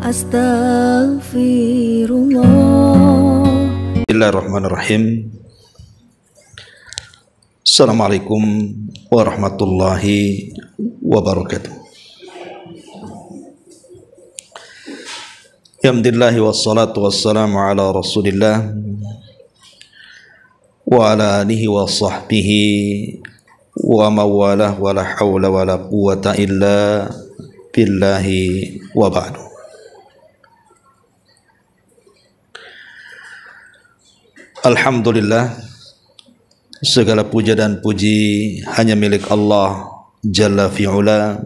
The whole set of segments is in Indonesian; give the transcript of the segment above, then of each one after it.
Astaghfirullah. Bismillahirrahmanirrahim. Assalamualaikum warahmatullahi wabarakatuh. Alhamdulillah wassalatu wassalamu ala Rasulillah wa ala alihi wa sahbihi wa mawalah wa la hawla wa la quwwata illa billahi wa ba'du. Alhamdulillah, segala puja dan puji hanya milik Allah Jalla fi'ula.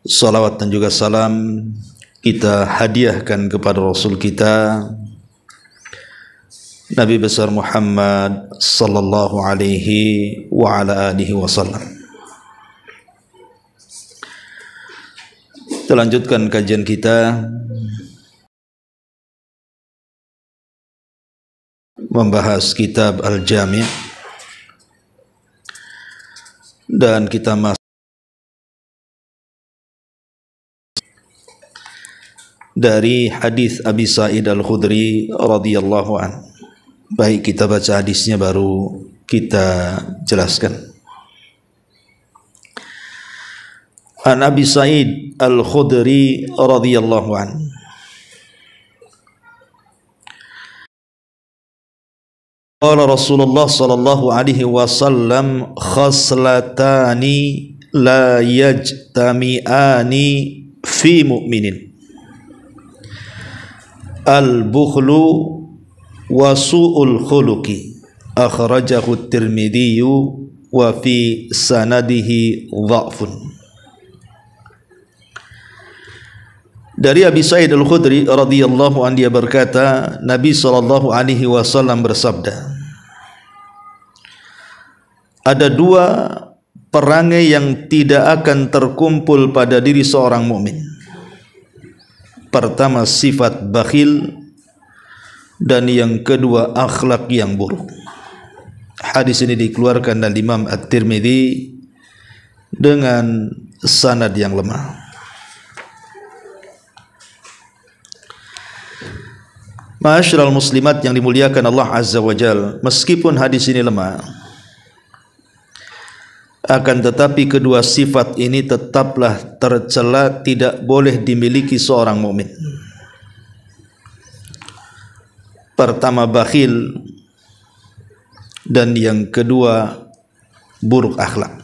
Salawat dan juga salam kita hadiahkan kepada Rasul kita Nabi besar Muhammad sallallahu alaihi wa ala alihi wasallam. Kita lanjutkan kajian kita membahas kitab Al-Jami' dan kita masuk dari hadis Abi Sa'id Al-Khudri radhiyallahu an. Baik, kita baca hadisnya baru kita jelaskan. An Abi Sa'id Al-Khudri radhiyallahu an, qala Rasulullah sallallahu alaihi wasallam, khaslatani la yajtami'ani fi mu'minin, al-bukhlu wa su'ul khuluqi, akhrajahu at-Tirmidzi wa fi sanadihi dha'fun. Dari Abi Sa'id Al-Khudri radhiyallahu anhu, dia berkata, Nabi sallallahu alaihi wasallam bersabda, ada dua perangai yang tidak akan terkumpul pada diri seorang mukmin. Pertama, sifat bakhil, dan yang kedua, akhlak yang buruk. Hadis ini dikeluarkan oleh Imam At-Tirmidzi dengan sanad yang lemah. Ma'asyiral muslimat yang dimuliakan Allah Azza wa Jal, meskipun hadis ini lemah, akan tetapi kedua sifat ini tetaplah tercela, tidak boleh dimiliki seorang mukmin. Pertama, bakhil, dan yang kedua, buruk akhlak.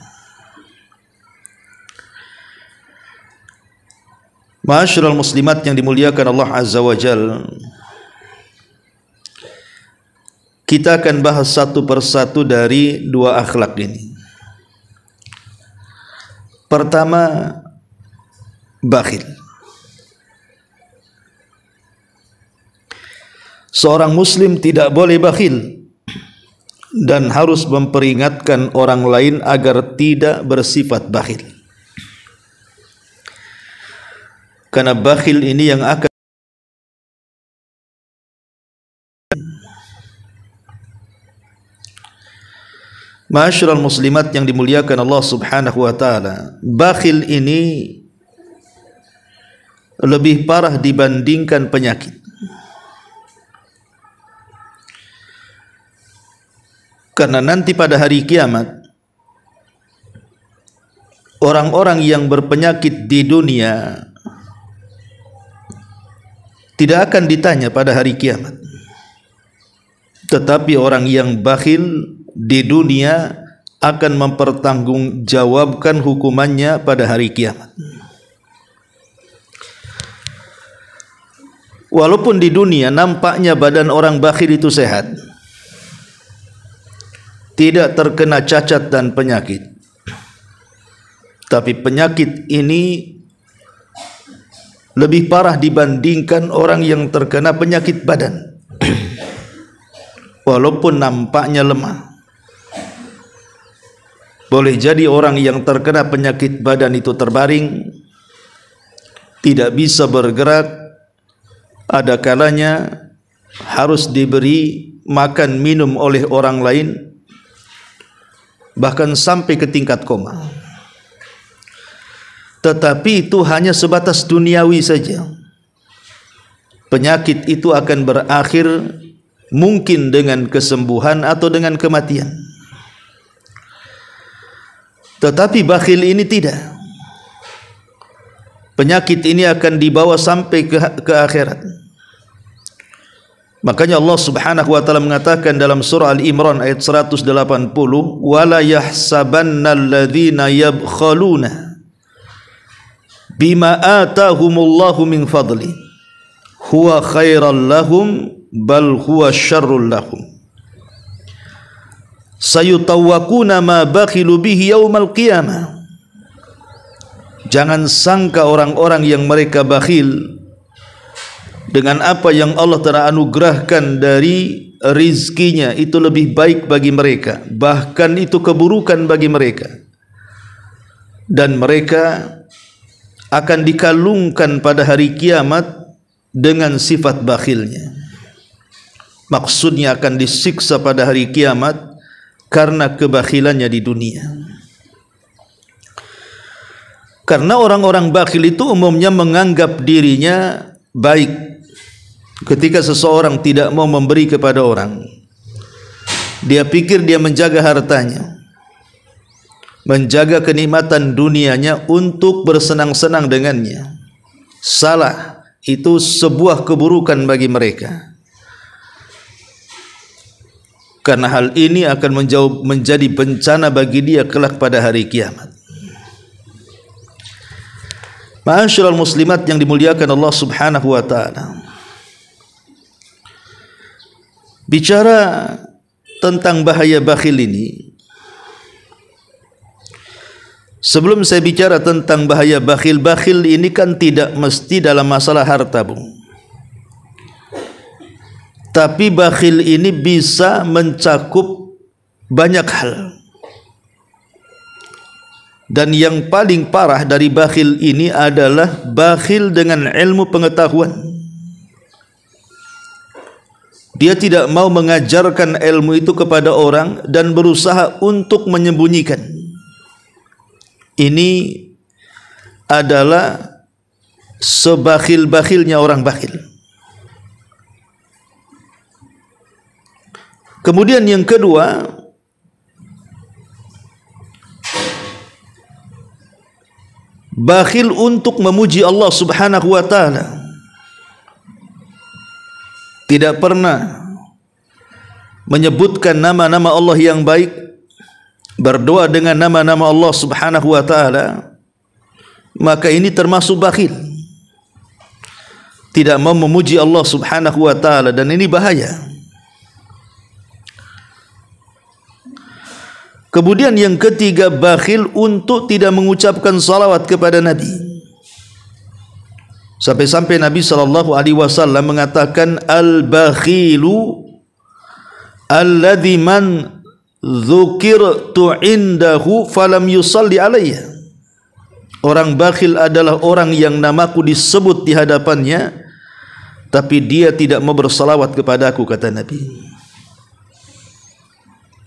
Ma'asyiral muslimat yang dimuliakan Allah Azza wa Jal, kita akan bahas satu persatu dari dua akhlak ini. Pertama, bakhil. Seorang muslim tidak boleh bakhil dan harus memperingatkan orang lain agar tidak bersifat bakhil. Karena bakhil ini yang akan Ma'asyiral muslimat yang dimuliakan Allah Subhanahu wa taala, bakhil ini lebih parah dibandingkan penyakit. Karena nanti pada hari kiamat, orang-orang yang berpenyakit di dunia tidak akan ditanya pada hari kiamat. Tetapi orang yang bakhil di dunia akan mempertanggungjawabkan hukumannya pada hari kiamat. Walaupun di dunia nampaknya badan orang bakhil itu sehat, tidak terkena cacat dan penyakit, tapi penyakit ini lebih parah dibandingkan orang yang terkena penyakit badan. Walaupun nampaknya lemah, boleh jadi orang yang terkena penyakit badan itu terbaring, tidak bisa bergerak, ada kalanya harus diberi makan minum oleh orang lain, bahkan sampai ke tingkat koma. tetapi itu hanya sebatas duniawi saja. Penyakit itu akan berakhir mungkin dengan kesembuhan atau dengan kematian. Tetapi bakhil ini tidak. Penyakit ini akan dibawa sampai ke akhirat. Makanya Allah Subhanahu wa taala mengatakan dalam surah Al-Imran ayat 180, "Wala yahsabannal ladzina yabkhaluna bima atahumullahu min fadli huwa khairal lahum bal huwa syarrul lahum sayutawwaquna ma bakhilu bihi yaumal qiyamah." Jangan sangka orang-orang yang mereka bakhil dengan apa yang Allah telah anugerahkan dari rizkinya itu lebih baik bagi mereka, bahkan itu keburukan bagi mereka, dan mereka akan dikalungkan pada hari kiamat dengan sifat bakhilnya. Maksudnya akan disiksa pada hari kiamat karena kebakhilannya di dunia. Karena orang-orang bakhil itu umumnya menganggap dirinya baik. Ketika seseorang tidak mau memberi kepada orang, dia pikir dia menjaga hartanya, menjaga kenikmatan dunianya untuk bersenang-senang dengannya. Salah, itu sebuah keburukan bagi mereka. Karena hal ini akan menjadi bencana bagi dia kelak pada hari kiamat. Ma'asyiral muslimat yang dimuliakan Allah Subhanahu wa taala. Bicara tentang bahaya bakhil ini, sebelum saya bicara tentang bahaya bakhil, bakhil ini kan tidak mesti dalam masalah harta, Bung. Tapi bakhil ini bisa mencakup banyak hal. Dan yang paling parah dari bakhil ini adalah bakhil dengan ilmu pengetahuan. Dia tidak mau mengajarkan ilmu itu kepada orang dan berusaha untuk menyembunyikan. Ini adalah sebakhil-bakhilnya orang bakhil. Kemudian yang kedua, bakhil untuk memuji Allah Subhanahu wa taala. Tidak pernah menyebutkan nama-nama Allah yang baik, berdoa dengan nama-nama Allah Subhanahu wa taala, maka ini termasuk bakhil. Tidak mau memuji Allah Subhanahu wa taala, dan ini bahaya. Kemudian yang ketiga, bakhil untuk tidak mengucapkan salawat kepada Nabi. Sampai-sampai Nabi SAW mengatakan, al-bakhilu alladhi man dzukirtu indahu falam yusalli alayya. Orang bakhil adalah orang yang namaku disebut di hadapannya, tapi dia tidak mau bersalawat kepadaku, kata Nabi.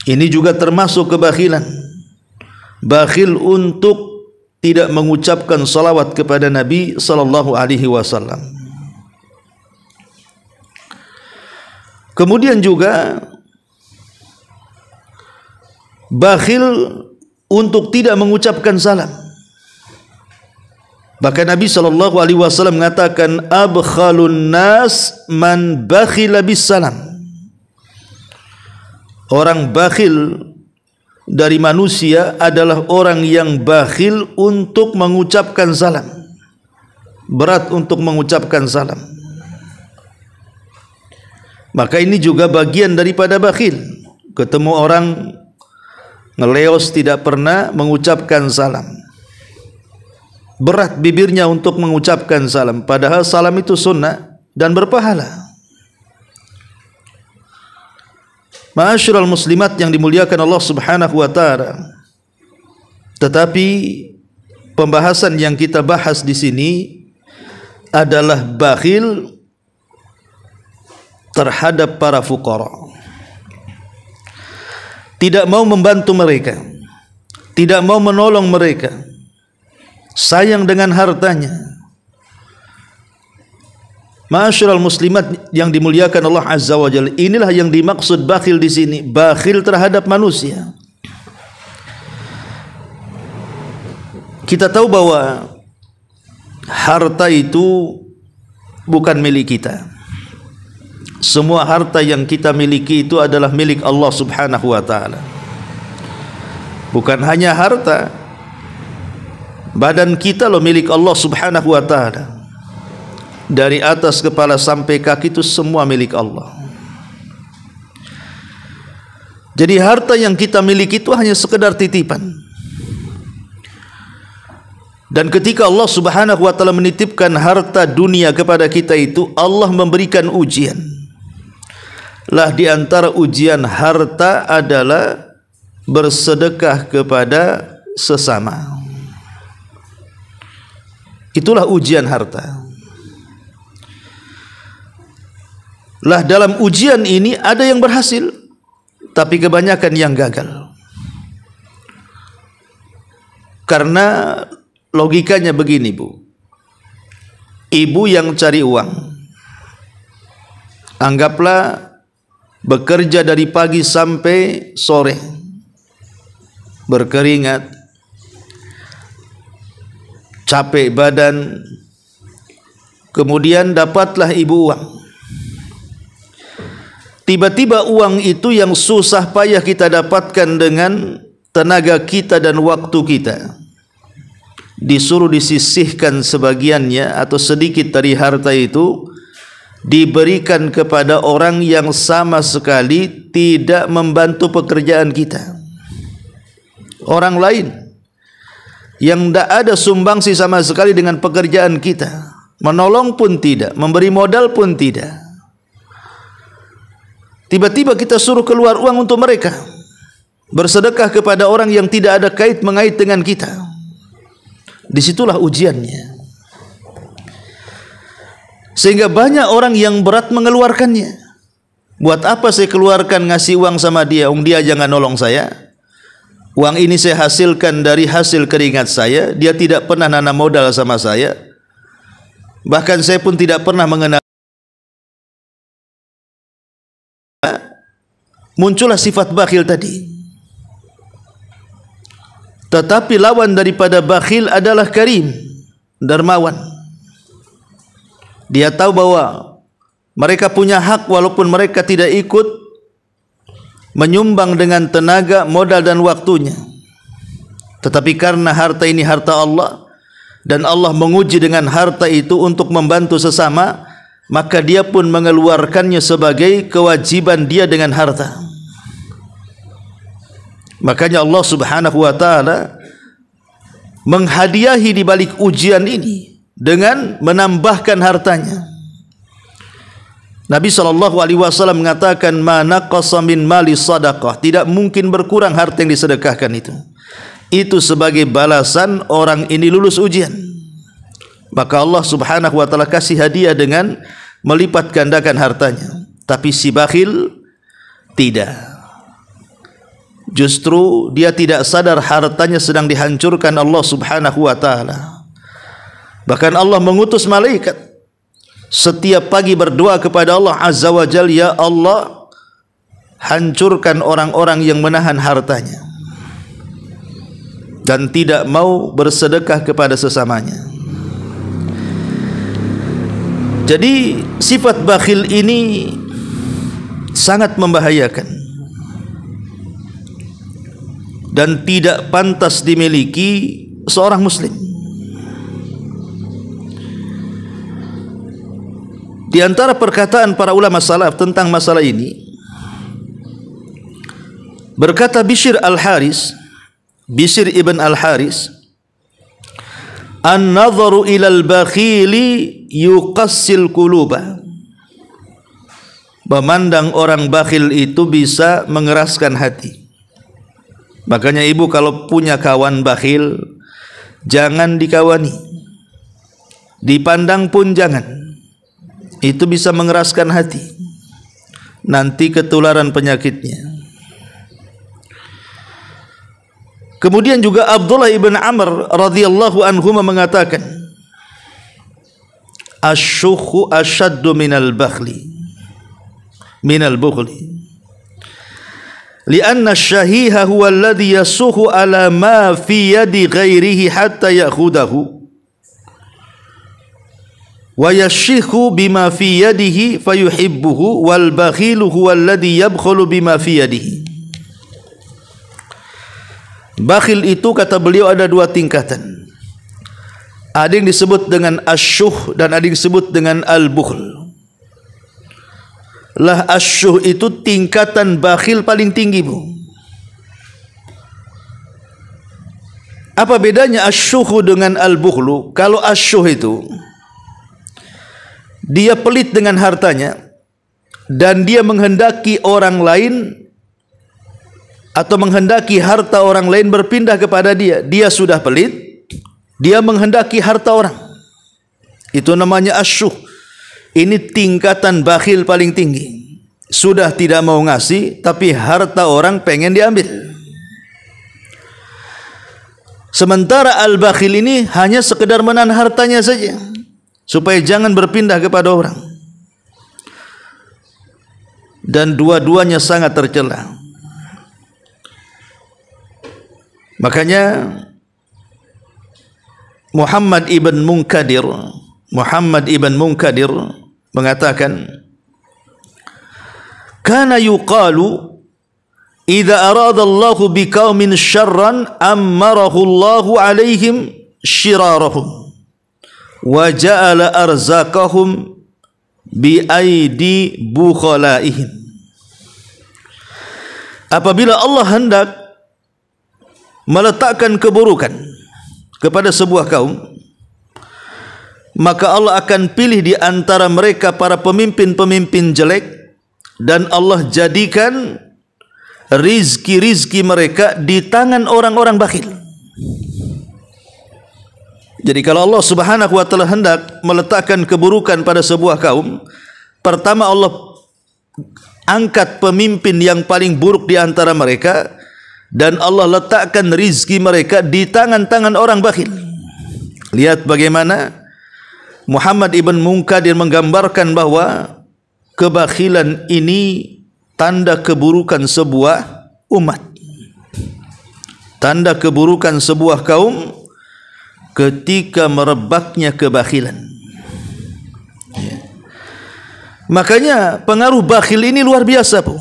Ini juga termasuk kebakhilan. Bakhil untuk tidak mengucapkan salawat kepada Nabi sallallahu alaihi wasallam. Kemudian juga bakhil untuk tidak mengucapkan salam. Bahkan Nabi sallallahu alaihi wasallam mengatakan, abkhalun nas man bakhila bis salam. Orang bakhil dari manusia adalah orang yang bakhil untuk mengucapkan salam. Berat untuk mengucapkan salam. Maka ini juga bagian daripada bakhil. Ketemu orang ngeleos tidak pernah mengucapkan salam. Berat bibirnya untuk mengucapkan salam, padahal salam itu sunnah dan berpahala. Ma'asyiral muslimat yang dimuliakan Allah Subhanahu wa taala. Tetapi pembahasan yang kita bahas di sini adalah bakhil terhadap para fuqara. Tidak mau membantu mereka, tidak mau menolong mereka, sayang dengan hartanya. Ma'asyiral muslimat yang dimuliakan Allah Azza wa Jalla, inilah yang dimaksud bakhil di sini, bakhil terhadap manusia. Kita tahu bahwa harta itu bukan milik kita. Semua harta yang kita miliki itu adalah milik Allah Subhanahu wa taala. Bukan hanya harta, badan kita loh milik Allah Subhanahu wa taala. Dari atas kepala sampai kaki itu semua milik Allah. Jadi harta yang kita miliki itu hanya sekedar titipan. Dan ketika Allah Subhanahu wa taala menitipkan harta dunia kepada kita itu, Allah memberikan ujian. Lah di antara ujian harta adalah bersedekah kepada sesama. Itulah ujian harta. Lah dalam ujian ini ada yang berhasil, tapi kebanyakan yang gagal. Karena logikanya begini, Bu. Ibu yang cari uang, anggaplah bekerja dari pagi sampai sore, berkeringat, capek badan, kemudian dapatlah ibu uang. Tiba-tiba uang itu yang susah payah kita dapatkan dengan tenaga kita dan waktu kita, disuruh disisihkan sebagiannya atau sedikit dari harta itu, diberikan kepada orang yang sama sekali tidak membantu pekerjaan kita. Orang lain yang tidak ada sumbangsi sama sekali dengan pekerjaan kita, menolong pun tidak, memberi modal pun tidak. Tiba-tiba kita suruh keluar uang untuk mereka, bersedekah kepada orang yang tidak ada kait mengait dengan kita. Disitulah ujiannya. Sehingga banyak orang yang berat mengeluarkannya. Buat apa saya keluarkan ngasih uang sama dia, dia jangan nolong saya. Uang ini saya hasilkan dari hasil keringat saya, dia tidak pernah nanam modal sama saya. Bahkan saya pun tidak pernah mengenal. Muncullah sifat bakhil tadi. Tetapi lawan daripada bakhil adalah karim, dermawan. Dia tahu bahwa mereka punya hak walaupun mereka tidak ikut menyumbang dengan tenaga, modal dan waktunya. Tetapi karena harta ini harta Allah dan Allah menguji dengan harta itu untuk membantu sesama, maka dia pun mengeluarkannya sebagai kewajiban dia dengan harta. Makanya Allah Subhanahu wa taala menghadiahi di balik ujian ini dengan menambahkan hartanya. Nabi SAW mengatakan, "Ma naqasa min mali sadaqah." Tidak mungkin berkurang harta yang disedekahkan itu. Itu sebagai balasan orang ini lulus ujian. Maka Allah Subhanahu wa taala kasih hadiah dengan melipat gandakan hartanya. Tapi si bakhil tidak. Justru dia tidak sadar hartanya sedang dihancurkan Allah Subhanahu wa taala. Bahkan Allah mengutus malaikat setiap pagi berdoa kepada Allah Azza wa Jalla, "Ya Allah, hancurkan orang-orang yang menahan hartanya dan tidak mau bersedekah kepada sesamanya." Jadi sifat bakhil ini sangat membahayakan dan tidak pantas dimiliki seorang muslim. Di antara perkataan para ulama salaf tentang masalah ini, berkata Bishr al-Haris, Bishr ibn al-Haris, "An-nadharu ilal bakhili yuqassil quluba." Memandang orang bakhil itu bisa mengeraskan hati. Makanya ibu kalau punya kawan bakhil, jangan dikawani, dipandang pun jangan. Itu bisa mengeraskan hati, nanti ketularan penyakitnya. Kemudian juga Abdullah ibn Amr radhiyallahu anhuma mengatakan, asyukhu ashaddu minal bukhli lianna syahiha huwa alladhi yasuhu ala ma fi yadi ghairihi hatta ya'khudahu wa yashihu bima fi yadihi fayuhibbuhu wal bakhilu huwa alladhi yabkhulu bima fi yadihi. Bakhil itu, kata beliau, ada dua tingkatan. Ada yang disebut dengan asyuh dan ada yang disebut dengan al-bukhl. Lah asyuh itu tingkatan bakhil paling tinggi, Bu. Apa bedanya asyuh dengan al-bukhlu? Kalau asyuh itu dia pelit dengan hartanya dan dia menghendaki orang lain atau menghendaki harta orang lain berpindah kepada dia. Dia sudah pelit, dia menghendaki harta orang. Itu namanya asyuh. Ini tingkatan bakhil paling tinggi. Sudah tidak mau ngasih, tapi harta orang pengen diambil. Sementara al-bakhil ini hanya sekedar menahan hartanya saja, supaya jangan berpindah kepada orang. Dan dua-duanya sangat tercela. Makanya Muhammad ibn Munkadir mengatakan, kana yuqalu idza arada Allahu biqaumin syarran ammarahu Allahu alaihim syirarahum wa ja'ala arzaqahum bi aidi bukhalaihim. Apabila Allah hendak meletakkan keburukan kepada sebuah kaum, maka Allah akan pilih di antara mereka para pemimpin-pemimpin jelek, dan Allah jadikan rizki-rizki mereka di tangan orang-orang bakhil. Jadi kalau Allah subhanahu wa ta'ala hendak meletakkan keburukan pada sebuah kaum, pertama Allah angkat pemimpin yang paling buruk di antara mereka, dan Allah letakkan rizki mereka di tangan-tangan orang bakhil. Lihat bagaimana Muhammad ibn Munkadir menggambarkan bahwa kebakhilan ini tanda keburukan sebuah umat, tanda keburukan sebuah kaum ketika merebaknya kebakhilan. Makanya pengaruh bakhil ini luar biasa, Bu.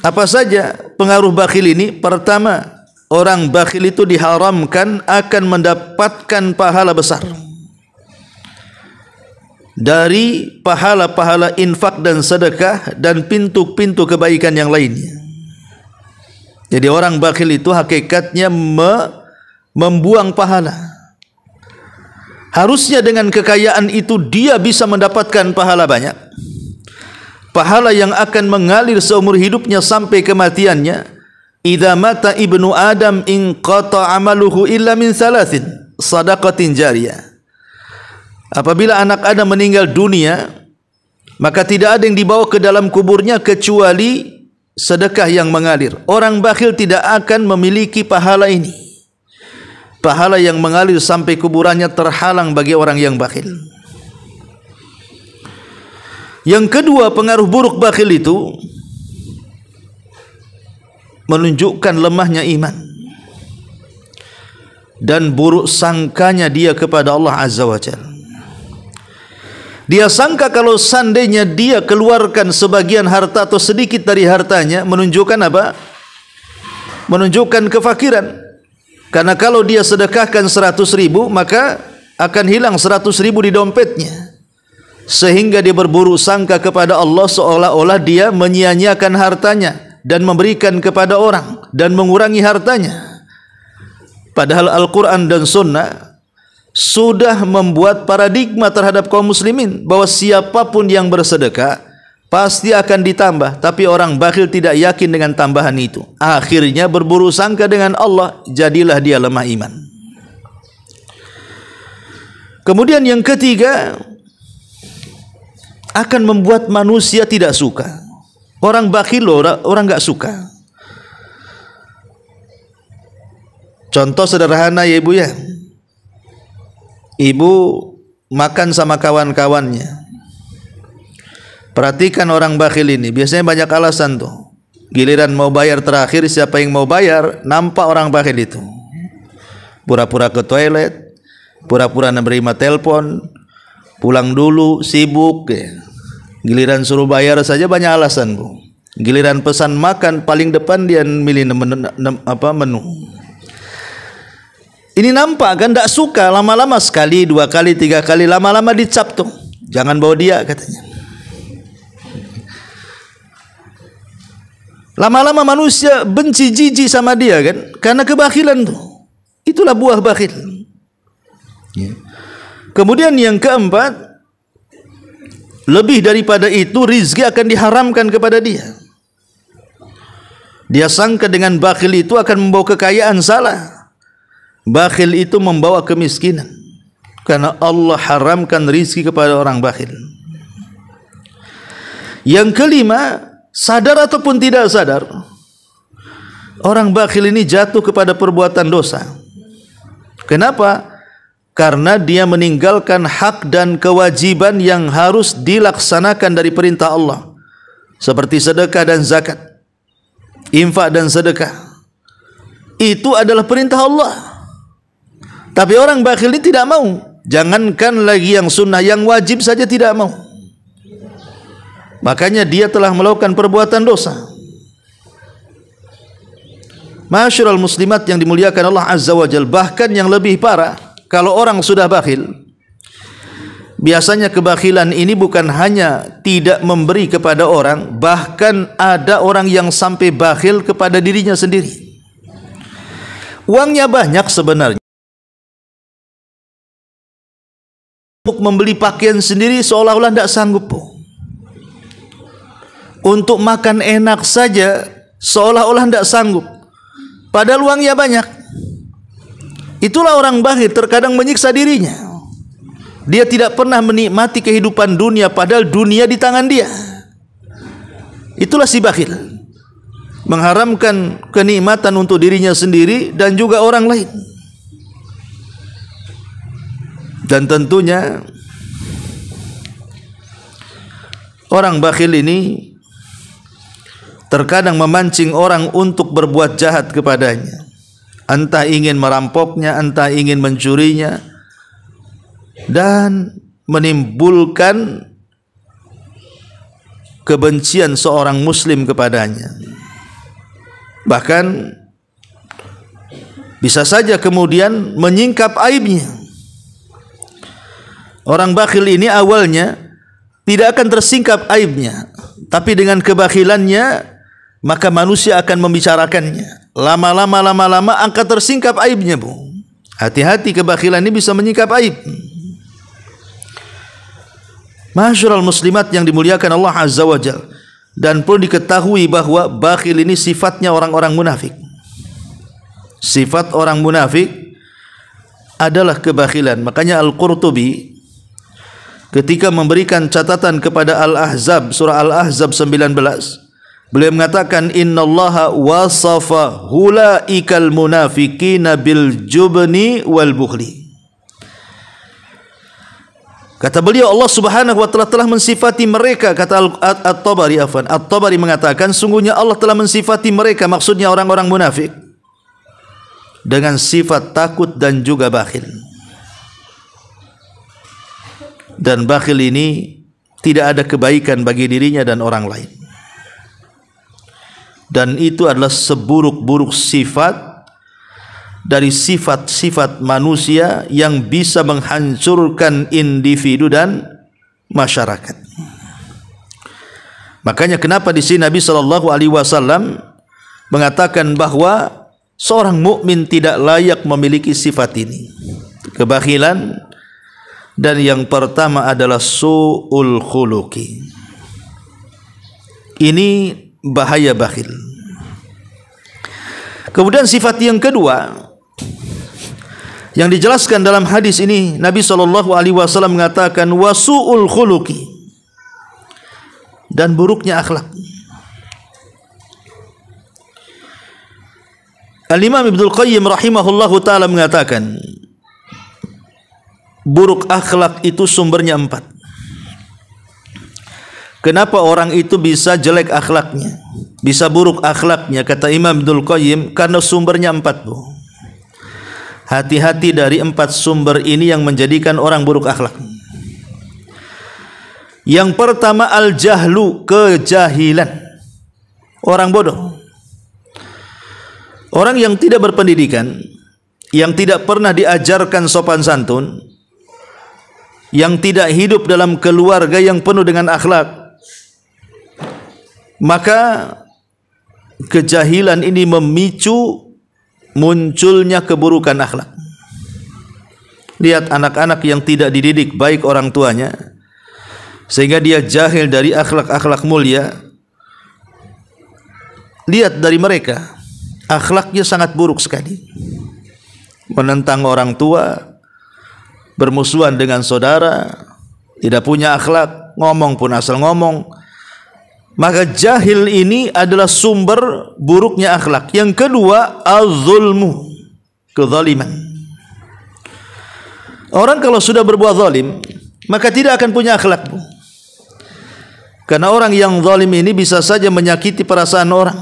Apa saja pengaruh bakhil ini? Pertama, orang bakhil itu diharamkan akan mendapatkan pahala besar dari pahala-pahala infak dan sedekah dan pintu-pintu kebaikan yang lainnya. Jadi orang bakhil itu hakikatnya membuang pahala. Harusnya dengan kekayaan itu dia bisa mendapatkan pahala banyak, pahala yang akan mengalir seumur hidupnya sampai kematiannya. Idza mata ibnu Adam inqata amaluhu illa min thalathin sadaqatin jariyah. Apabila anak Adam meninggal dunia, maka tidak ada yang dibawa ke dalam kuburnya kecuali sedekah yang mengalir. Orang bakhil tidak akan memiliki pahala ini. Pahala yang mengalir sampai kuburannya terhalang bagi orang yang bakhil. Yang kedua, pengaruh buruk bakhil itu menunjukkan lemahnya iman dan buruk sangkanya dia kepada Allah Azza wa Jalla. Dia sangka kalau seandainya dia keluarkan sebagian harta atau sedikit dari hartanya, menunjukkan apa? Menunjukkan kefakiran. Karena kalau dia sedekahkan 100.000, maka akan hilang 100.000 di dompetnya. Sehingga dia berburuk sangka kepada Allah seolah-olah dia menyia-nyiakan hartanya dan memberikan kepada orang dan mengurangi hartanya. Padahal Al-Quran dan Sunnah sudah membuat paradigma terhadap kaum muslimin bahwa siapapun yang bersedekah pasti akan ditambah, tapi orang bakhil tidak yakin dengan tambahan itu. Akhirnya berburuk sangka dengan Allah, jadilah dia lemah iman. Kemudian yang ketiga, akan membuat manusia tidak suka. Orang bakhil orang enggak suka. Contoh sederhana ya ibu ya. Ibu makan sama kawan-kawannya. Perhatikan orang bakhil ini, biasanya banyak alasan tuh. Giliran mau bayar terakhir, siapa yang mau bayar, nampak orang bakhil itu. Pura-pura ke toilet, pura-pura menerima telepon, pulang dulu, sibuk ya. Giliran suruh bayar saja banyak alasan bu. Giliran pesan makan paling depan dia milih menu. Ini nampak kan, tak suka, lama-lama sekali, 2 kali, 3 kali, lama-lama dicap tuh. Jangan bawa dia katanya. Lama-lama manusia benci, jijik sama dia kan, karena kebakhilan tuh. Itulah buah bakhil. Kemudian yang keempat, lebih daripada itu, rizki akan diharamkan kepada dia. Dia sangka dengan bakhil itu akan membawa kekayaan, salah. Bakhil itu membawa kemiskinan, karena Allah haramkan rizki kepada orang bakhil. Yang kelima, sadar ataupun tidak sadar, orang bakhil ini jatuh kepada perbuatan dosa. Kenapa? Karena dia meninggalkan hak dan kewajiban yang harus dilaksanakan dari perintah Allah, seperti sedekah dan zakat, infak dan sedekah. Itu adalah perintah Allah. Tapi orang bakhil ini tidak mau. Jangankan lagi yang sunnah, yang wajib saja tidak mau. Makanya dia telah melakukan perbuatan dosa. Ma'asyiral muslimat yang dimuliakan Allah Azza wa Jalla, bahkan yang lebih parah, kalau orang sudah bakhil, biasanya kebakhilan ini bukan hanya tidak memberi kepada orang, bahkan ada orang yang sampai bakhil kepada dirinya sendiri. Uangnya banyak sebenarnya, untuk membeli pakaian sendiri seolah-olah tidak sanggup. Untuk makan enak saja seolah-olah tidak sanggup, padahal uangnya banyak. Itulah orang bakhil, terkadang menyiksa dirinya. Dia tidak pernah menikmati kehidupan dunia, padahal dunia di tangan dia. Itulah si bakhil, mengharamkan kenikmatan untuk dirinya sendiri dan juga orang lain. Dan tentunya orang bakhil ini terkadang memancing orang untuk berbuat jahat kepadanya. Entah ingin merampoknya, entah ingin mencurinya, dan menimbulkan kebencian seorang muslim kepadanya. Bahkan bisa saja kemudian menyingkap aibnya. Orang bakhil ini awalnya tidak akan tersingkap aibnya, tapi dengan kebakhilannya maka manusia akan membicarakannya. Lama-lama akan tersingkap aibnya, Bu. Hati-hati, kebakhilan ini bisa menyingkap aib. Ma'asyiral muslimat yang dimuliakan Allah Azza wa Jalla, dan perlu diketahui bahwa bakhil ini sifatnya orang-orang munafik. Sifat orang munafik adalah kebakhilan. Makanya Al-Qurtubi ketika memberikan catatan kepada Al-Ahzab, surah Al-Ahzab 19, beliau mengatakan innallaha wasafa hulaikal munafiqina bil jubni wal bukhli. Kata beliau, Allah Subhanahu wa taala telah mensifati mereka, kata At-Tabari mengatakan sungguhnya Allah telah mensifati mereka, maksudnya orang-orang munafik, dengan sifat takut dan juga bakhil. Dan bakhil ini tidak ada kebaikan bagi dirinya dan orang lain. Dan itu adalah seburuk-buruk sifat dari sifat-sifat manusia yang bisa menghancurkan individu dan masyarakat. Makanya kenapa di sini Nabi SAW mengatakan bahwa seorang mukmin tidak layak memiliki sifat ini, kebakhilan. Dan yang pertama adalah su'ul khuluqi. Ini bahaya bakhil. Kemudian sifat yang kedua yang dijelaskan dalam hadis ini, Nabi SAW mengatakan wasu'ul khuluqi, dan buruknya akhlak. Al-Imam Ibnul Qayyim rahimahullahu ta'ala mengatakan, buruk akhlak itu sumbernya 4. Kenapa orang itu bisa jelek akhlaknya, bisa buruk akhlaknya? Kata Imam Ibnul Qayyim, karena sumbernya 4, Bu. Hati-hati dari 4 sumber ini yang menjadikan orang buruk akhlak. Yang pertama, al-jahlu, kejahilan. Orang bodoh. Orang yang tidak berpendidikan, yang tidak pernah diajarkan sopan santun, yang tidak hidup dalam keluarga yang penuh dengan akhlak, maka kejahilan ini memicu munculnya keburukan akhlak. Lihat anak-anak yang tidak dididik baik orang tuanya, sehingga dia jahil dari akhlak-akhlak mulia. Lihat dari mereka, akhlaknya sangat buruk sekali. Menentang orang tua, bermusuhan dengan saudara, tidak punya akhlak, ngomong pun asal ngomong. Maka jahil ini adalah sumber buruknya akhlak. Yang kedua, az-zulmu, kezaliman. Orang kalau sudah berbuat zalim, maka tidak akan punya akhlak. Karena orang yang zalim ini bisa saja menyakiti perasaan orang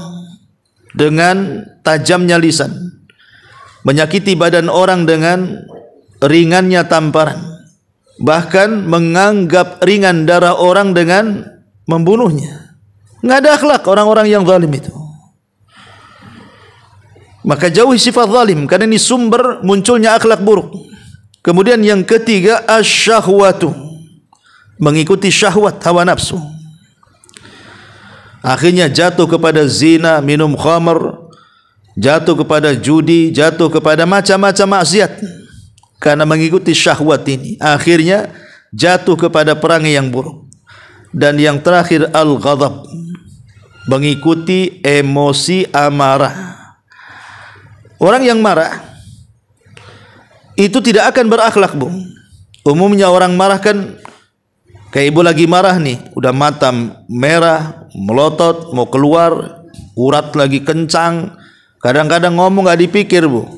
dengan tajamnya lisan, menyakiti badan orang dengan ringannya tamparan, bahkan menganggap ringan darah orang dengan membunuhnya. Nggak ada akhlak orang-orang yang zalim itu. Maka jauhi sifat zalim, karena ini sumber munculnya akhlak buruk. Kemudian yang ketiga, asyahwatu, mengikuti syahwat, hawa nafsu. Akhirnya jatuh kepada zina, minum khamr, jatuh kepada judi, jatuh kepada macam-macam maksiat karena mengikuti syahwat ini. Akhirnya jatuh kepada perangai yang buruk. Dan yang terakhir, al-ghadab, mengikuti emosi amarah. Orang yang marah itu tidak akan berakhlak, Bu. Umumnya orang marah kan, kayak ibu lagi marah nih, udah mata merah, melotot, mau keluar, urat lagi kencang. Kadang-kadang ngomong gak dipikir, Bu,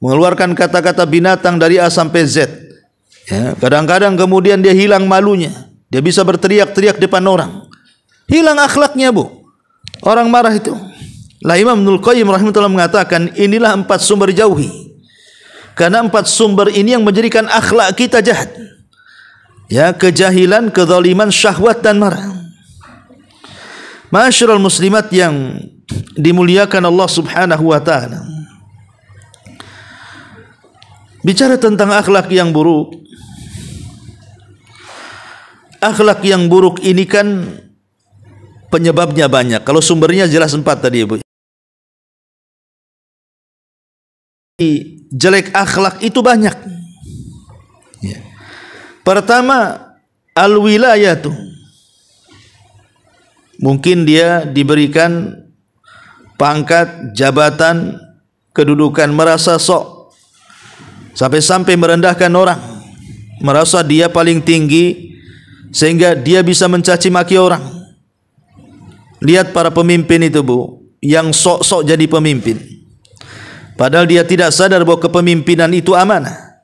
mengeluarkan kata-kata binatang dari A sampai Z. Ya, kadang-kadang kemudian dia hilang malunya, dia bisa berteriak-teriak depan orang. Hilang akhlaknya, Bu, orang marah itu. Lah Imam Ibnul Qayyim rahimahullah mengatakan, inilah 4 sumber jauhi. Karena 4 sumber ini yang menjadikan akhlak kita jahat. Ya, kejahilan, kezaliman, syahwat dan marah. Ma'asyiral muslimat yang dimuliakan Allah Subhanahu wa taala. Bicara tentang akhlak yang buruk. Akhlak yang buruk ini kan penyebabnya banyak. Kalau sumbernya jelas 4 tadi, Ibu. Jelek akhlak itu banyak. Ya. Pertama, al-wilayatu. Mungkin dia diberikan pangkat, jabatan, kedudukan, merasa sok, sampai-sampai merendahkan orang, merasa dia paling tinggi, sehingga dia bisa mencaci maki orang. Lihat para pemimpin itu, Bu, yang sok-sok jadi pemimpin, padahal dia tidak sadar bahwa kepemimpinan itu amanah.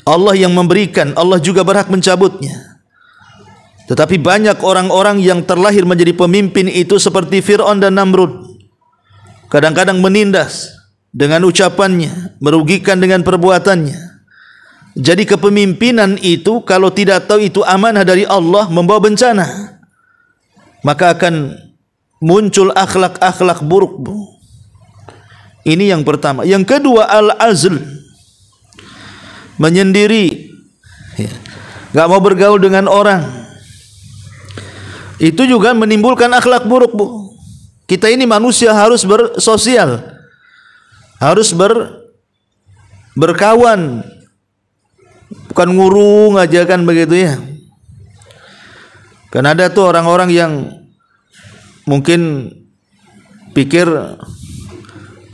Allah yang memberikan, Allah juga berhak mencabutnya. Tetapi banyak orang-orang yang terlahir menjadi pemimpin itu seperti Fir'aun dan Namrud. Kadang-kadang menindas dengan ucapannya, merugikan dengan perbuatannya. Jadi kepemimpinan itu kalau tidak tahu itu amanah dari Allah, membawa bencana, maka akan muncul akhlak-akhlak buruk, Bu. Ini yang pertama. Yang kedua, al-azl, menyendiri, gak mau bergaul dengan orang. Itu juga menimbulkan akhlak buruk, Bu. Kita ini manusia harus bersosial, harus berkawan, bukan ngurung aja kan begitu ya. Kan ada tuh orang-orang yang mungkin pikir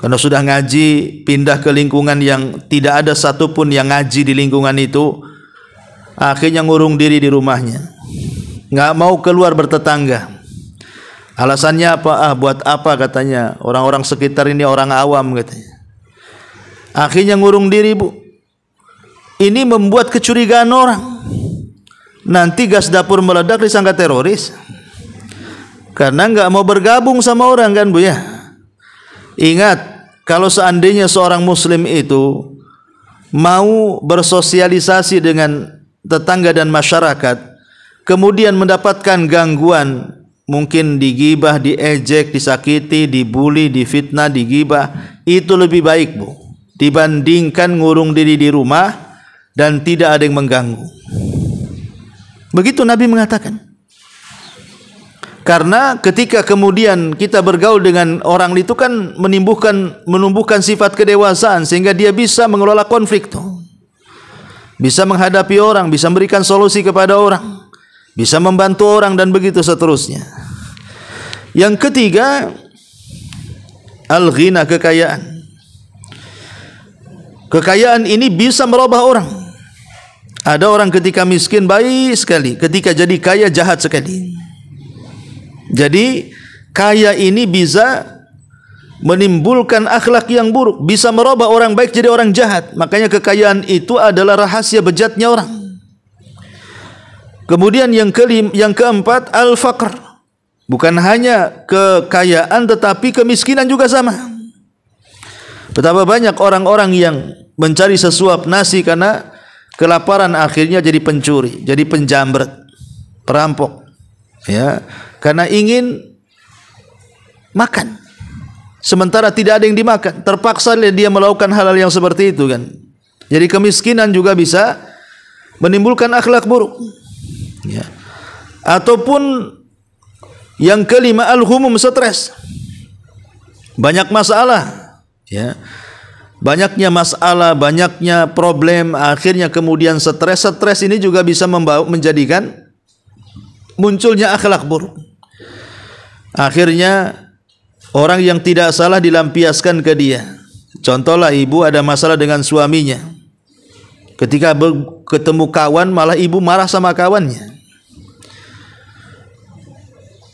karena sudah ngaji, pindah ke lingkungan yang tidak ada satupun yang ngaji di lingkungan itu, akhirnya ngurung diri di rumahnya, nggak mau keluar bertetangga. Alasannya apa? Buat apa katanya, orang-orang sekitar ini orang awam katanya. akhirnya ngurung diri, Bu. Ini membuat kecurigaan orang. Nanti gas dapur meledak disangka teroris. Karena nggak mau bergabung sama orang kan, Bu ya. Ingat, kalau seandainya seorang muslim itu mau bersosialisasi dengan tetangga dan masyarakat, kemudian mendapatkan gangguan, mungkin digibah, diejek, disakiti, dibuli, difitnah, digibah, itu lebih baik, Bu, dibandingkan ngurung diri di rumah dan tidak ada yang mengganggu. Begitu Nabi mengatakan. Karena ketika kemudian kita bergaul dengan orang itu kan menumbuhkan sifat kedewasaan sehingga dia bisa mengelola konflik tuh. Bisa menghadapi orang, bisa memberikan solusi kepada orang, bisa membantu orang dan begitu seterusnya. Yang ketiga, al-ghina, kekayaan. Kekayaan ini bisa merubah orang. Ada orang ketika miskin baik sekali, ketika jadi kaya jahat sekali. Jadi kaya ini bisa menimbulkan akhlak yang buruk, bisa merubah orang baik jadi orang jahat. Makanya kekayaan itu adalah rahasia bejatnya orang. Kemudian yang keempat, al-faqr. Bukan hanya kekayaan tetapi kemiskinan juga sama. Betapa banyak orang-orang yang mencari sesuap nasi karena kelaparan, akhirnya jadi pencuri, jadi penjamret, perampok. Ya, karena ingin makan. Sementara tidak ada yang dimakan, terpaksa dia melakukan hal-hal yang seperti itu kan. Jadi kemiskinan juga bisa menimbulkan akhlak buruk. Ya. Ataupun yang kelima, al-humum, stres. Banyak masalah, ya. Banyaknya masalah, banyaknya problem, akhirnya kemudian stres. Stres ini juga bisa menjadikan munculnya akhlak buruk. Akhirnya orang yang tidak salah dilampiaskan ke dia. Contohlah, ibu ada masalah dengan suaminya. Ketika ketemu kawan, malah ibu marah sama kawannya.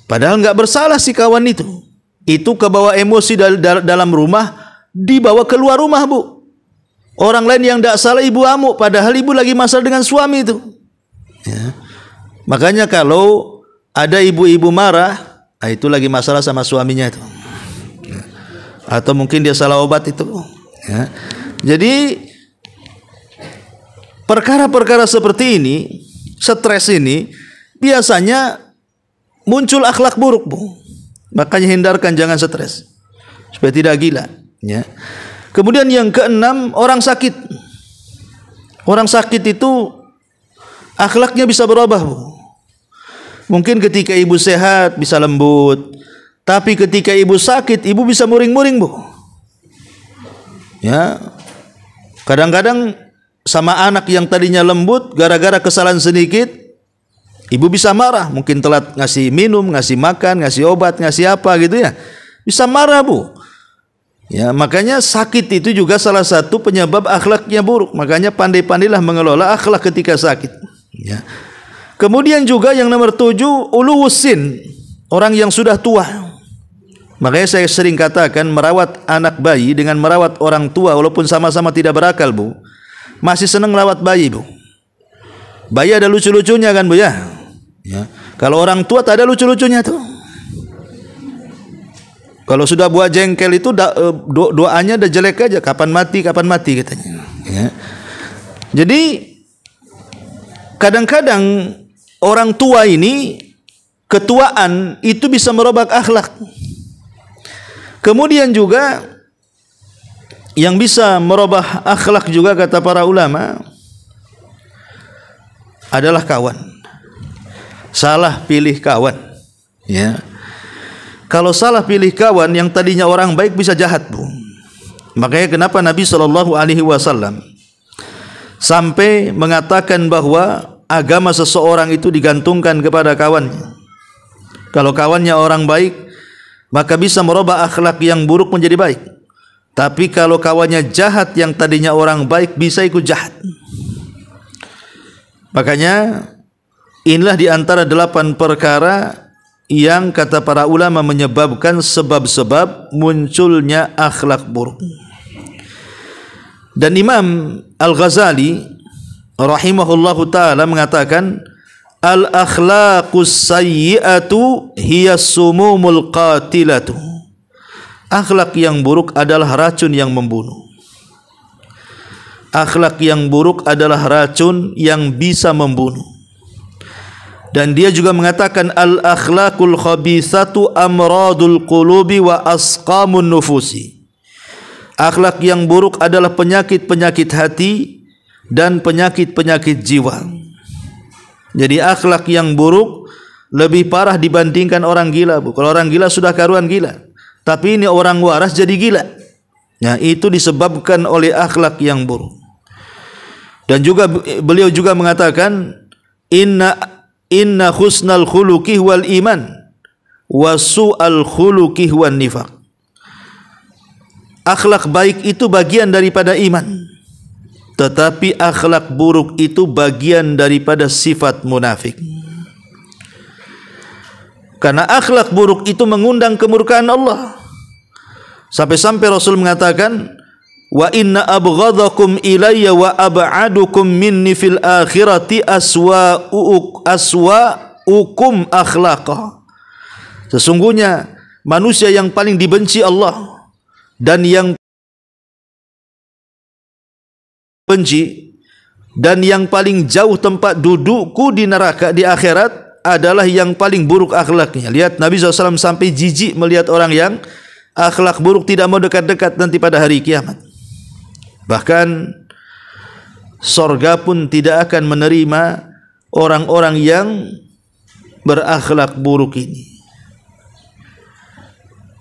Padahal nggak bersalah si kawan itu. Itu kebawa emosi dalam rumah, dibawa keluar rumah, Bu. Orang lain yang tidak salah ibu amuk, padahal ibu lagi masalah dengan suami itu. Ya. Makanya kalau ada ibu-ibu marah, itu lagi masalah sama suaminya itu. Atau mungkin dia salah obat itu. Ya. Jadi perkara-perkara seperti ini, stres ini biasanya muncul akhlak buruk, Bu. Makanya hindarkan, jangan stres supaya tidak gila. Ya. Kemudian yang keenam, orang sakit. Orang sakit itu akhlaknya bisa berubah, Bu. Mungkin ketika ibu sehat bisa lembut, tapi ketika ibu sakit, ibu bisa muring-muring, Bu. Ya. Kadang-kadang sama anak yang tadinya lembut, gara-gara kesalahan sedikit, ibu bisa marah. Mungkin telat ngasih minum, ngasih makan, ngasih obat, ngasih apa gitu ya. Bisa marah, Bu. Ya, makanya sakit itu juga salah satu penyebab akhlaknya buruk. Makanya pandai-pandailah mengelola akhlak ketika sakit. Ya. Kemudian juga yang nomor 7, uluwusin, orang yang sudah tua. Makanya saya sering katakan, merawat anak bayi dengan merawat orang tua walaupun sama-sama tidak berakal, Bu, masih senang merawat bayi, Bu. Bayi ada lucu-lucunya kan, Bu ya? Ya. Kalau orang tua tak ada lucu-lucunya tuh. Kalau sudah buat jengkel itu doanya udah jelek aja, kapan mati katanya. Ya. Jadi kadang-kadang orang tua ini, ketuaan itu bisa merubah akhlak. Kemudian juga yang bisa merubah akhlak juga kata para ulama adalah kawan. Salah pilih kawan. Ya. Kalau salah pilih kawan, yang tadinya orang baik bisa jahat, Bu. Makanya kenapa Nabi SAW sampai mengatakan bahwa agama seseorang itu digantungkan kepada kawannya. Kalau kawannya orang baik, maka bisa merubah akhlak yang buruk menjadi baik. Tapi kalau kawannya jahat, yang tadinya orang baik bisa ikut jahat. Makanya inilah di antara 8 perkara yang kata para ulama menyebabkan sebab-sebab munculnya akhlak buruk. Dan Imam Al-Ghazali rahimahullahu taala mengatakan, al-akhlaqus sayyi'atu hiya sumumul qatilatu. Akhlak yang buruk adalah racun yang membunuh. Akhlak yang buruk adalah racun yang bisa membunuh. Dan dia juga mengatakan, al-akhlaqul khabithatu amradul qulubi wa asqamun nufusi. Akhlak yang buruk adalah penyakit-penyakit hati dan penyakit-penyakit jiwa. Jadi akhlak yang buruk lebih parah dibandingkan orang gila, Bu. Kalau orang gila sudah karuan gila, tapi ini orang waras jadi gila. Nah, itu disebabkan oleh akhlak yang buruk. Dan juga beliau juga mengatakan, inna husnal khuluqi wal iman wa su'al khuluqi wan nifaq. Akhlak baik itu bagian daripada iman, tetapi akhlak buruk itu bagian daripada sifat munafik. Karena akhlak buruk itu mengundang kemurkaan Allah. Sampai-sampai Rasul mengatakan, wa inna abghadakum ilayya wa ab'adukum minni fil akhirati aswa'ukum akhlaqa. Sesungguhnya manusia yang paling dibenci Allah dan yang benci dan yang paling jauh tempat dudukku di neraka di akhirat adalah yang paling buruk akhlaknya. Lihat, Nabi SAW sampai jijik melihat orang yang akhlak buruk, tidak mau dekat-dekat nanti pada hari kiamat. Bahkan sorga pun tidak akan menerima orang-orang yang berakhlak buruk ini.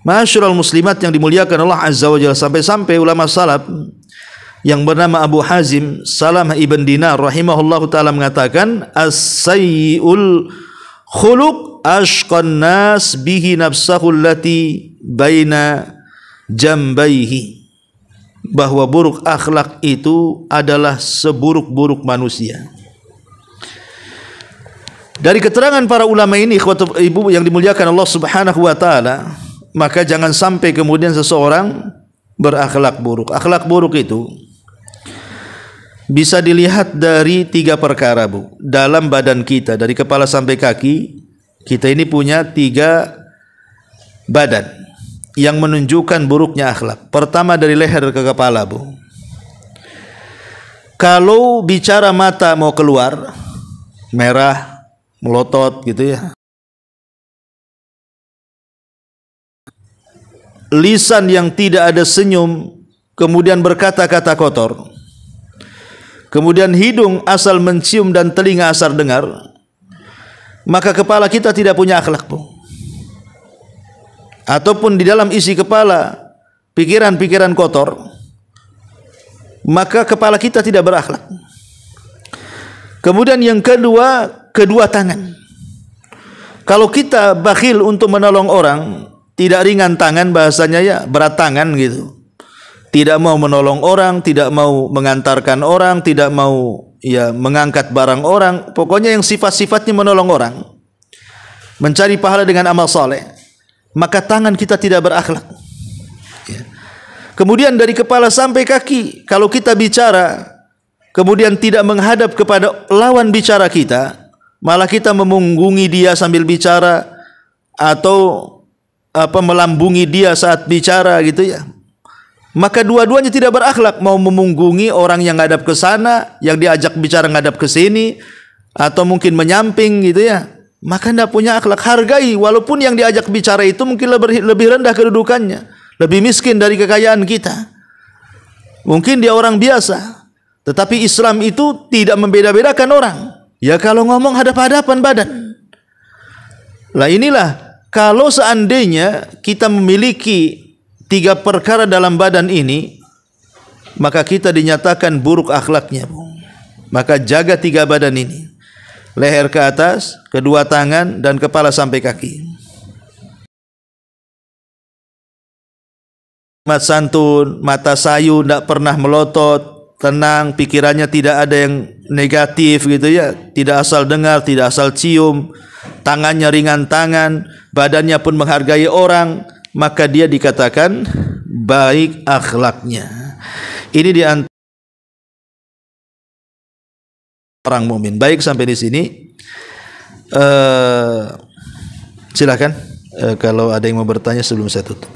Ma'asyiral muslimat yang dimuliakan Allah Azza wa Jalla, sampai-sampai ulama salaf yang bernama Abu Hazim Salamah ibn Dinar rahimahullahu taala mengatakan, as-sayyi'ul khuluq ashqan nas bihi nafsahu allati baina jambaihi. Bahwa buruk akhlak itu adalah seburuk-buruk manusia. Dari keterangan para ulama ini, ibu yang dimuliakan Allah Subhanahu wa taala, maka jangan sampai kemudian seseorang berakhlak buruk. Akhlak buruk itu bisa dilihat dari 3 perkara, Bu. Dalam badan kita, dari kepala sampai kaki, kita ini punya 3 badan yang menunjukkan buruknya akhlak. Pertama dari leher ke kepala, Bu. Kalau bicara mata mau keluar, merah, melotot gitu ya. Lisan yang tidak ada senyum, kemudian berkata-kata kotor. Kemudian hidung asal mencium dan telinga asal dengar. Maka kepala kita tidak punya akhlak, Bu. Ataupun di dalam isi kepala pikiran-pikiran kotor, maka kepala kita tidak berakhlak. Kemudian yang kedua, kedua tangan. Kalau kita bakhil untuk menolong orang, tidak ringan tangan, bahasanya ya berat tangan gitu. Tidak mau menolong orang, tidak mau mengantarkan orang, tidak mau ya mengangkat barang orang, pokoknya yang sifat-sifatnya menolong orang, mencari pahala dengan amal saleh, maka tangan kita tidak berakhlak. Kemudian dari kepala sampai kaki, kalau kita bicara kemudian tidak menghadap kepada lawan bicara kita, malah kita memunggungi dia sambil bicara atau melambungi dia saat bicara gitu ya, maka dua-duanya tidak berakhlak. Mau memunggungi orang yang ngadap ke sana, yang diajak bicara ngadap ke sini, atau mungkin menyamping gitu ya, maka tidak punya akhlak. Hargai, walaupun yang diajak bicara itu mungkin lebih rendah kedudukannya, lebih miskin dari kekayaan kita, mungkin dia orang biasa, tetapi Islam itu tidak membeda-bedakan orang. Ya kalau ngomong hadap-hadapan badan. Lah inilah, kalau seandainya kita memiliki 3 perkara dalam badan ini, maka kita dinyatakan buruk akhlaknya. Maka jaga 3 badan ini, leher ke atas, kedua tangan, dan kepala sampai kaki. Mat santun, mata sayu, tidak pernah melotot, tenang, pikirannya tidak ada yang negatif gitu ya, tidak asal dengar, tidak asal cium, tangannya ringan tangan, badannya pun menghargai orang, maka dia dikatakan baik akhlaknya. Ini di antara orang mukmin. Baik, sampai di sini. Silakan kalau ada yang mau bertanya sebelum saya tutup.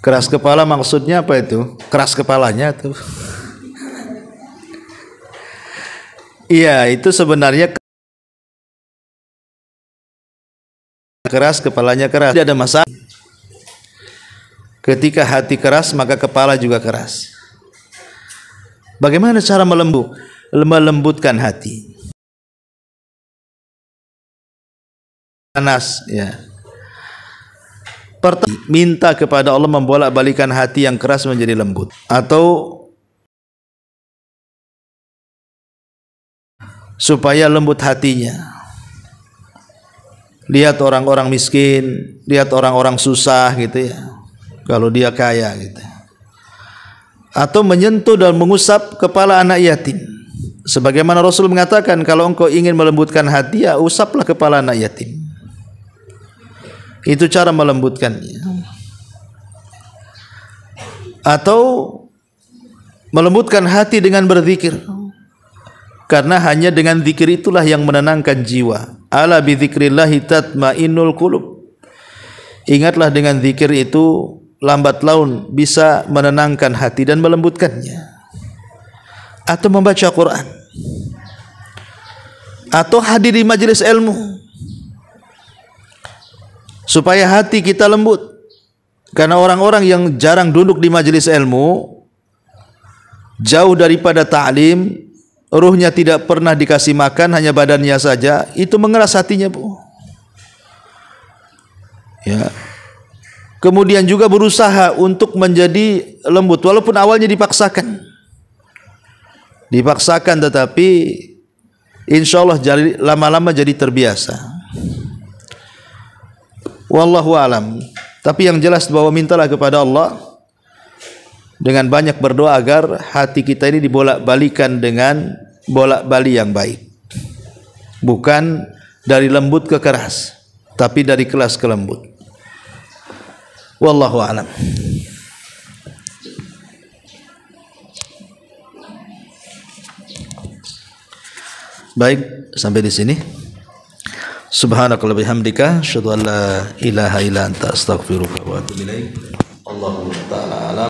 Keras kepala maksudnya apa itu? Keras kepalanya tuh. Iya, itu sebenarnya keras, kepalanya keras. Tidak ada masalah. Ketika hati keras, maka kepala juga keras. Bagaimana cara melembutkan hati? Panas, ya. Pertama, minta kepada Allah membolak-balikan hati yang keras menjadi lembut, atau supaya lembut hatinya. Lihat orang-orang miskin, lihat orang-orang susah gitu ya, kalau dia kaya gitu. Atau menyentuh dan mengusap kepala anak yatim. Sebagaimana Rasul mengatakan, kalau engkau ingin melembutkan hati, ya usaplah kepala anak yatim. Itu cara melembutkannya. Atau melembutkan hati dengan berzikir, karena hanya dengan zikir itulah yang menenangkan jiwa. Ala bi dzikrillahi tatmainnul qulub. Ingatlah, dengan zikir itu lambat laun bisa menenangkan hati dan melembutkannya. Atau membaca Quran, atau hadir di majelis ilmu, supaya hati kita lembut. Karena orang-orang yang jarang duduk di majelis ilmu, jauh daripada ta'lim, ruhnya tidak pernah dikasih makan, hanya badannya saja, itu mengeras hatinya, Bu. Ya. Kemudian juga berusaha untuk menjadi lembut, walaupun awalnya dipaksakan. Tetapi insya Allah lama-lama jadi terbiasa. Wallahu alam. Tapi yang jelas bahwa mintalah kepada Allah dengan banyak berdoa agar hati kita ini dibolak-balikan dengan bolak-balik yang baik. Bukan dari lembut ke keras, tapi dari keras ke lembut. Wallahu alam. Baik, sampai di sini. Subhanakallahumma bihamdika asyhadu an la ilaha illa anta astaghfiruka wa atubu ilaik. Allahu ta'ala